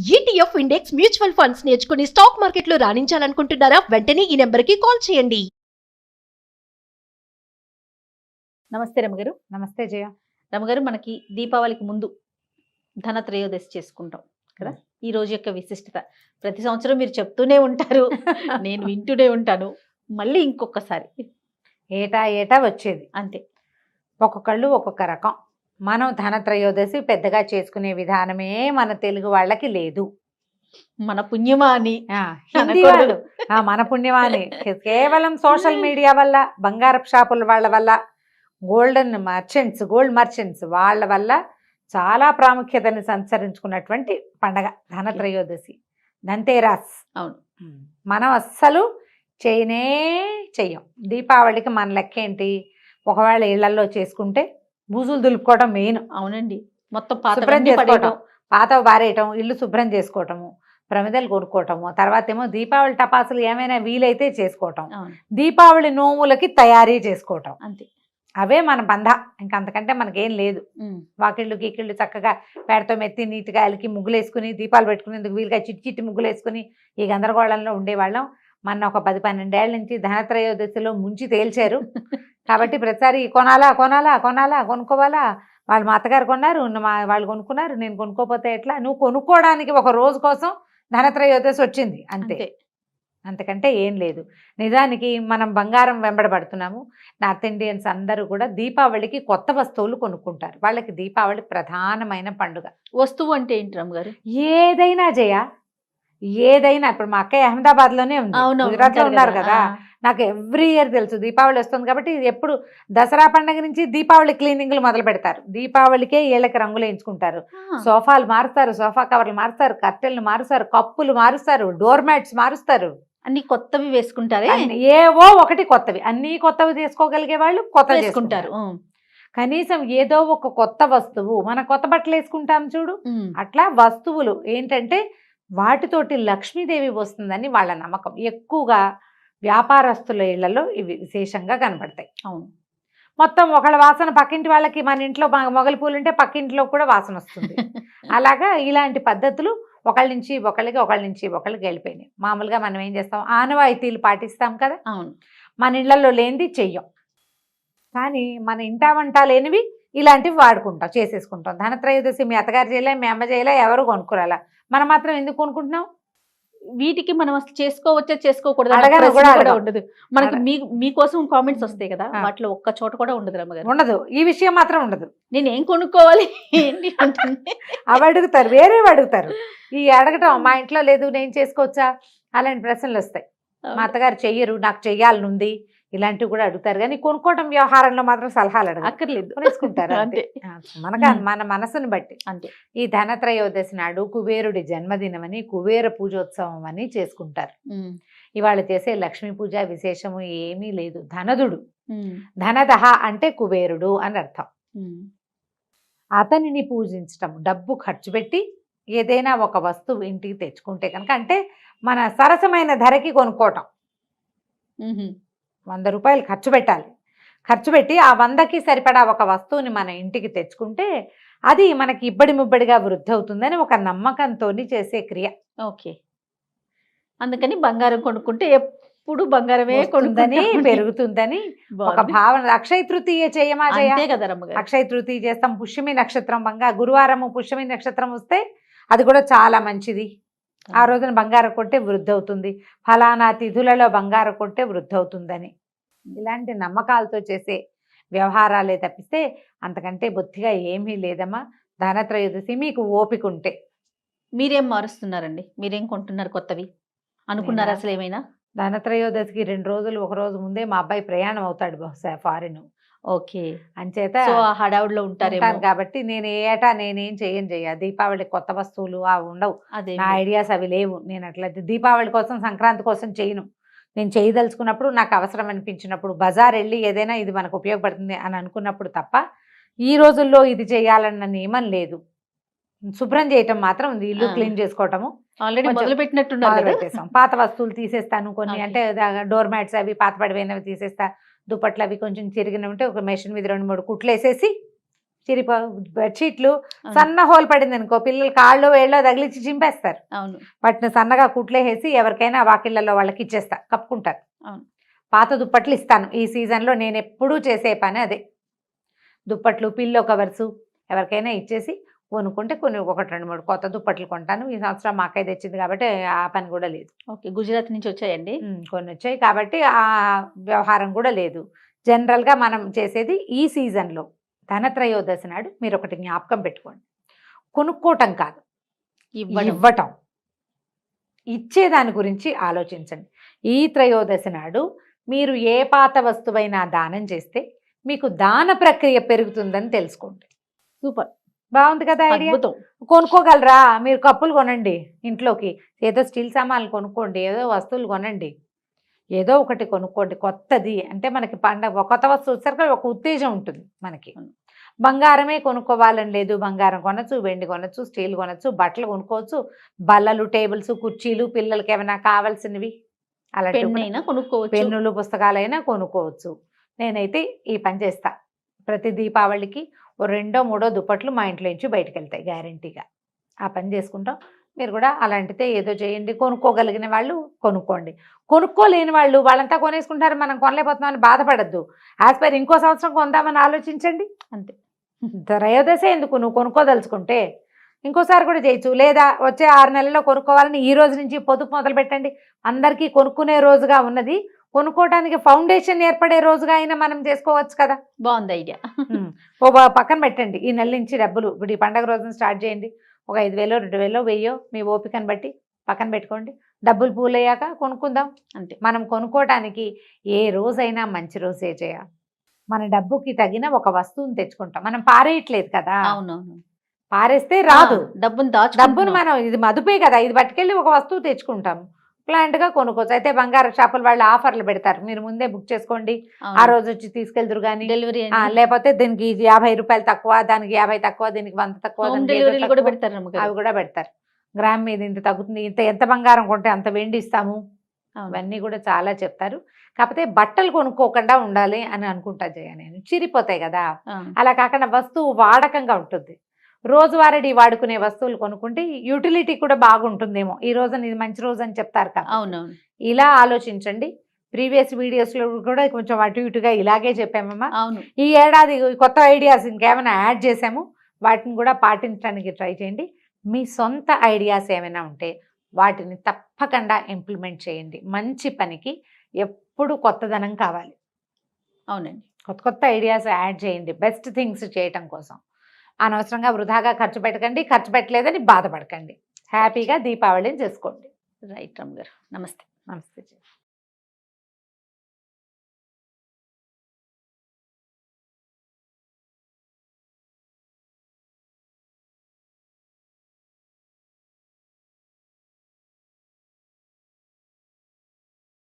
ETF index mutual funds నేర్చుకుని stock మార్కెట్లో రాణించాలనుకుంటున్నారా? వెంటనే ఈ నెంబర్కి కాల్ చేయండి. నమస్తే రమగారు. నమస్తే జయ. రమగారు, మనకి దీపావళికి ముందు ధనత్రయోదశి చేసుకుంటాం కదా. ఈ రోజు యొక్క విశిష్టత ప్రతి సంవత్సరం మీరు చెప్తూనే ఉంటారు, నేను వింటూనే ఉంటాను. మళ్ళీ ఇంకొకసారి ఏటా ఏటా వచ్చేది అంతే. ఒక్కొక్కళ్ళు ఒక్కొక్క రకం. మనం ధనత్రయోదశి పెద్దగా చేసుకునే విధానమే మన తెలుగు వాళ్ళకి లేదు. మన పుణ్యమా అని హిందీ వాళ్ళు మన పుణ్యమా అని కేవలం సోషల్ మీడియా వల్ల, బంగారపు షాపుల వాళ్ళ వల్ల, గోల్డ్ మర్చెంట్స్ వాళ్ళ వల్ల చాలా ప్రాముఖ్యతని సంచరించుకున్నటువంటి పండగ ధనత్రయోదశి, ధన్తేరాస్. అవును, మనం అస్సలు చెయ్యం. దీపావళికి మన లెక్క ఏంటి? ఒకవేళ ఇళ్లలో చేసుకుంటే బూజులు దులుపుకోవటం మెయిన్. అవునండి, మొత్తం శుభ్రం చేసుకోవటం, పాతవి బారేయటం, ఇల్లు శుభ్రం చేసుకోవటము, ప్రమిదలు కొనుక్కోవటము, తర్వాత ఏమో దీపావళి టపాసులు ఏమైనా వీలైతే చేసుకోవటం, దీపావళి నోములకి తయారీ చేసుకోవటం, అంతే. అవే మన బంధ. ఇంకంతకంటే మనకేం లేదు. వాకిళ్ళు గీకిళ్ళు చక్కగా పేడతో మెత్తి నీట్గా అలికి ముగ్గులు వేసుకుని దీపాలు పెట్టుకునేందుకు వీలుగా చిట్టి ముగ్గులు వేసుకుని ఈ గందరగోళంలో ఉండేవాళ్ళం. మన ఒక 10-12 ఏళ్ల నుంచి ధనత్రయోదశిలో ముంచి తేల్చారు. కాబట్టి ప్రతిసారి కొనుక్కోవాలా, వాళ్ళు మా అత్తగారు కొన్నారు, వాళ్ళు కొనుక్కున్నారు, నేను కొనుక్కోపోతే ఎట్లా? నువ్వు కొనుక్కోవడానికి ఒక రోజు కోసం ధనత్రయోదశి వచ్చింది అంతే, అంతకంటే ఏం లేదు. నిజానికి మనం బంగారం వెంబడబడుతున్నాము. నార్త్ ఇండియన్స్ అందరూ కూడా దీపావళికి కొత్త వస్తువులు కొనుక్కుంటారు. వాళ్ళకి దీపావళి ప్రధానమైన పండుగ. వస్తువు అంటే ఏంటి రమ్మగారు? ఏదైనా ఇప్పుడు మా అక్కయ్య అహ్మదాబాద్లోనే ఉంది, గుజరాత్లో ఉన్నారు కదా. నాకు ఎవ్రీ ఇయర్ తెలుసు దీపావళి వస్తుంది కాబట్టి ఎప్పుడు దసరా పండుగ నుంచి దీపావళి క్లీనింగ్లు మొదలు పెడతారు. దీపావళికే ఏళ్ళకి రంగులు వేయించుకుంటారు, సోఫాలు మారుస్తారు, సోఫా కవర్లు మారుస్తారు, కర్టెన్లు మారుస్తారు, కప్పులు మారుస్తారు, డోర్ మ్యాట్స్ మారుస్తారు. అన్ని కొత్తవి వేసుకుంటారే? ఏవో ఒకటి కొత్తవి, అన్ని కొత్తవి చేసుకోగలిగే వాళ్ళు కొత్త చేసుకుంటారు. కనీసం ఏదో ఒక కొత్త వస్తువు, మన కొత్త బట్టలు వేసుకుంటాం చూడు, అట్లా వస్తువులు ఏంటంటే వాటితోటి లక్ష్మీదేవి వస్తుందని వాళ్ళ నమ్మకం. ఎక్కువగా వ్యాపారస్తుల ఇళ్లలో ఇవి విశేషంగా కనబడతాయి. అవును, మొత్తం ఒకళ్ళ వాసన పక్కింటి వాళ్ళకి, మన ఇంట్లో మొగలి పూలు ఉంటే పక్కింట్లో కూడా వాసన వస్తుంది. అలాగా ఇలాంటి పద్ధతులు ఒకళ్ళ నుంచి ఒకళ్ళకి వెళ్ళిపోయినాయి. మామూలుగా మనం ఏం చేస్తాం, ఆనవాయితీలు పాటిస్తాం కదా. అవును, మన ఇళ్లలో లేనిది చెయ్యం, కానీ మన ఇంటా వంట లేనివి ఇలాంటివి వాడుకుంటాం, చేసేసుకుంటాం. ధనత్రయోదశి మీ అత్తగారు చేయలే, మీ అమ్మ చేయలే, ఎవరు కొనుక్కురాలా, మనం మాత్రం ఎందుకు కొనుక్కుంటున్నాం? వీటికి మనం అసలు చేసుకోవచ్చా చేసుకోకూడదు ఉండదు. మనకి మీకోసం కామెంట్స్ వస్తాయి కదా, వాటిలో ఒక్క చోట కూడా ఉండదు రమ్మగారు. ఉండదు, ఈ విషయం మాత్రం ఉండదు. నేను ఏం కొనుక్కోవాలి అవి అడుగుతారు, వేరేవి అడుగుతారు. ఈ అడగటం మా ఇంట్లో లేదు నేను చేసుకోవచ్చా అలాంటి ప్రశ్నలు వస్తాయి. మా అత్తగారు చెయ్యరు, నాకు చెయ్యాలనుంది, ఇలాంటివి కూడా అడుగుతారు. కానీ కొనుక్కోవడం వ్యవహారంలో మాత్రం సలహాలు అక్కర్లేదు, కొనేసుకుంటారు అంతే. మన మనసుని బట్టి అంతే. ఈ ధనత్రయోదశి నాడు కుబేరుడి జన్మదినం అని కుబేర పూజోత్సవం అని చేసుకుంటారు. ఇవాళ చేసే లక్ష్మీ పూజ విశేషము ఏమీ లేదు. ధనదుడు, ధనదహ అంటే కుబేరుడు అని అర్థం. అతనిని పూజించటం, డబ్బు ఖర్చు పెట్టి ఏదైనా ఒక వస్తువు ఇంటికి తెచ్చుకుంటే కనుక, అంటే మన సరసమైన ధరకి కొనుక్కోవటం. 100 రూపాయలు ఖర్చు పెట్టాలి, ఖర్చు పెట్టి ఆ 100కి సరిపడా ఒక వస్తువుని మన ఇంటికి తెచ్చుకుంటే అది మనకి ఇబ్బడి ముబ్బడిగా వృద్ధి అవుతుందని ఒక నమ్మకంతో చేసే క్రియ. ఓకే, అందుకని బంగారం కొనుక్కుంటే ఎప్పుడు బంగారమే కొనుక్కుందని, పెరుగుతుందని ఒక భావన. అక్షయ తృతీయ చేయమా కదా, అక్షయ తృతీయ చేస్తాం. పుష్యమి నక్షత్రం గురువారము పుష్యమి నక్షత్రం వస్తే అది కూడా చాలా మంచిది. ఆ రోజున బంగారం కొంటే వృద్ధి అవుతుంది, ఫలానా తిథులలో బంగారం కొంటే వృద్ధి అవుతుందని ఇలాంటి నమ్మకాలతో చేసే వ్యవహారాలే తప్పిస్తే అంతకంటే బొత్తిగా ఏమీ లేదమ్మా. ధనత్రయోదశి మీకు ఓపిక ఉంటే. మీరేం మారుస్తున్నారండి? మీరేం కొంటున్నారు కొత్తవి అనుకున్నారు అసలు ఏమైనా? ధనత్రయోదశికి 2 రోజులు, 1 రోజు ముందే మా అబ్బాయి ప్రయాణం అవుతాడు బహుశా ఫారిన్. ఓకే, అంచేత హడావుడిలో ఉంటారు కాబట్టి నేను ఏటా నేనేం చెయ్య దీపావళి కొత్త వస్తువులు ఉండవు, నా ఐడియాస్ అవి లేవు. నేను అట్లయితే దీపావళి కోసం, సంక్రాంతి కోసం చేయను. నేను చేయదలుచుకున్నప్పుడు, నాకు అవసరం అనిపించినప్పుడు, బజార్ వెళ్ళి ఏదైనా ఇది మనకు ఉపయోగపడుతుంది అని అనుకున్నప్పుడు తప్ప ఈ రోజుల్లో ఇది చేయాలన్న నియమం లేదు. శుభ్రం చేయటం మాత్రం ఉంది, ఇల్లు క్లీన్ చేసుకోవటము ఆల్రెడీ మొదలు పెట్టేసాం. పాత వస్తువులు తీసేస్తాను కొన్ని, అంటే డోర్ మ్యాట్స్ అవి పాత పడిపోయినవి తీసేస్తా, దుప్పట్లు అవి కొంచెం చిరిగిన ఉంటే ఒక మెషిన్ మీద 2-3 కుట్లు వేసేసి చిరిపో బెడ్షీట్లు సన్న హోల్ పడింది అనుకో, పిల్లలు కాళ్ళు వేళ్ళో తగిలించి చింపేస్తారు. అవును. వాటిని సన్నగా కుట్లేసేసి ఎవరికైనా వాకిళ్ళలో వాళ్ళకి ఇచ్చేస్తా, కప్పుకుంటారు. అవును. పాత దుప్పట్లు ఇస్తాను. ఈ సీజన్లో నేను ఎప్పుడూ చేసే పని అదే. దుప్పట్లు, పిల్లో కవర్సు ఎవరికైనా ఇచ్చేసి కొనుక్కుంటే కొన్ని 1-2-3 కొత్త దుప్పట్లు కొంటాను. ఈ సంవత్సరం మా అక్కయ్య తెచ్చింది కాబట్టి ఆ పని కూడా లేదు. ఓకే. గుజరాత్ నుంచి వచ్చాయండి. కొన్ని వచ్చాయి కాబట్టి ఆ వ్యవహారం కూడా లేదు. జనరల్గా మనం చేసేది ఈ సీజన్లో ధనత్రయోదశి నాడు మీరు ఒకటి జ్ఞాపకం పెట్టుకోండి, కొనుక్కోవటం కాదు, ఇవ్వటం. ఇచ్చేదాని గురించి ఆలోచించండి. ఈ త్రయోదశి నాడు మీరు ఏ పాత వస్తువైనా దానం చేస్తే మీకు దాన ప్రక్రియ పెరుగుతుందని తెలుసుకోండి. సూపర్. బాగుంది కదా ఐడియా. అద్భుతం. కొనుక్కోగలరా? మీరు కప్పులు కొనండి ఇంట్లోకి, ఏదో స్టీల్ సామాన్లు కొనుక్కోండి, ఏదో వస్తువులు కొనండి, ఏదో ఒకటి కొనుక్కోండి కొత్తది. అంటే మనకి పండగ కొత్త వస్తువు వచ్చేసరికి ఒక ఉత్తేజం ఉంటుంది మనకి. బంగారమే కొనుక్కోవాలని లేదు, బంగారం కొనచ్చు, వెండి కొనచ్చు, స్టీల్ కొనచ్చు, బట్టలు కొనుక్కోవచ్చు, బల్లలు, టేబుల్స్, కుర్చీలు, పిల్లలకి ఏమైనా కావాల్సినవి అలాంటి పెన్నైనా కొనుక్కోవచ్చు. పెన్నులు, పుస్తకాలైనా కొనుక్కోవచ్చు. నేనైతే ఈ పని చేస్తా. ప్రతి దీపావళికి 2-3 దుప్పట్లు మా ఇంట్లో నుంచి బయటకు వెళ్తాయి గ్యారంటీగా. ఆ పని చేసుకుంటాం. మీరు కూడా అలాంటిదే ఏదో చేయండి. కొనుక్కోగలిగిన వాళ్ళు కొనుక్కోండి, కొనుక్కోలేని వాళ్ళు వాళ్ళంతా కొనేసుకుంటారు, మనం కొనలేకపోతున్నామని బాధపడద్దు. యాజ్ పర్ ఇంకో సంవత్సరం కొందామని ఆలోచించండి. అంతే. త్రయోదశి ఎందుకు, నువ్వు కొనుక్కోదలుచుకుంటే ఇంకోసారి కూడా చేయొచ్చు. లేదా వచ్చే 6 నెలల్లో కొనుక్కోవాలని ఈ రోజు నుంచి పొదుపు మొదలు పెట్టండి. అందరికీ కొనుక్కునే రోజుగా ఉన్నది, కొనుక్కోవడానికి ఫౌండేషన్ ఏర్పడే రోజుగా అయినా మనం చేసుకోవచ్చు కదా. బాగుంది ఐడియా. ఓ పక్కన పెట్టండి. ఈ నెల నుంచి డబ్బులు ఇప్పుడు ఈ పండగ రోజున స్టార్ట్ చేయండి. ఒక 5,000, 2,000, 1,000 మీ ఓపికను బట్టి పక్కన పెట్టుకోండి. డబ్బులు పూలయ్యాక కొనుక్కుందాం. అంతే. మనం కొనుక్కోవడానికి ఏ రోజైనా మంచి రోజే చేయాలి. మన డబ్బుకి తగిన ఒక వస్తువుని తెచ్చుకుంటాం. మనం పారేయట్లేదు కదా. అవునవును. పారేస్తే రాదు. డబ్బును డబ్బును మనం ఇది మదుపే కదా, ఇది పట్టుకెళ్ళి ఒక వస్తువు తెచ్చుకుంటాం. ప్లాంట్గా కొనుక్కోవచ్చు. అయితే బంగారు షాపుల వాళ్ళు ఆఫర్లు పెడతారు, మీరు ముందే బుక్ చేసుకోండి, ఆ రోజు వచ్చి తీసుకెళ్తురు. కానీ డెలివరీ లేకపోతే దీనికి 50 రూపాయలు తక్కువ, దానికి 50 తక్కువ, దీనికి 100 తక్కువ, దానికి 5 డెలివరీ కూడా తక్కువ. పెడతారు. అవి కూడా పెడతారు. గ్రామ్ మీద ఇంత తగ్గుతుంది, ఎంత బంగారం కొంటే అంత వెండి ఇస్తాము, ఇవన్నీ కూడా చాలా చెప్తారు. కాకపోతే బట్టలు కొనుక్కోకుండా ఉండాలి అని అనుకుంటా జయ నేను. చిరిపోతాయి కదా, అలా కాకుండా వస్తువు వాడకంగా ఉంటుంది. రోజువారీ వాడుకునే వస్తువులు కొనుక్కుంటే యూటిలిటీ కూడా బాగుంటుందేమో. ఈ రోజు ఇది మంచి రోజు అని చెప్తారు కదా. అవునవును. ఇలా ఆలోచించండి. ప్రీవియస్ వీడియోస్లో కూడా కొంచెం అటు ఇటుగా ఇలాగే చెప్పామమ్మా. అవును. ఈ ఏడాది కొత్త ఐడియాస్ ఇంకేమైనా యాడ్ చేసాము, వాటిని కూడా పాటించడానికి ట్రై చేయండి. మీ సొంత ఐడియాస్ ఏమైనా ఉంటే వాటిని తప్పకుండా ఇంప్లిమెంట్ చేయండి. మంచి పనికి ఎప్పుడు కొత్తదనం కావాలి. అవునండి. కొత్త ఐడియాస్ యాడ్ చేయండి బెస్ట్ థింగ్స్ చేయటం కోసం. అనవసరంగా వృధాగా ఖర్చు పెట్టకండి, ఖర్చు పెట్టలేదని బాధపడకండి. హ్యాపీగా దీపావళిని చేసుకోండి. రైట్ రమ్మ గారు. నమస్తే. నమస్తే.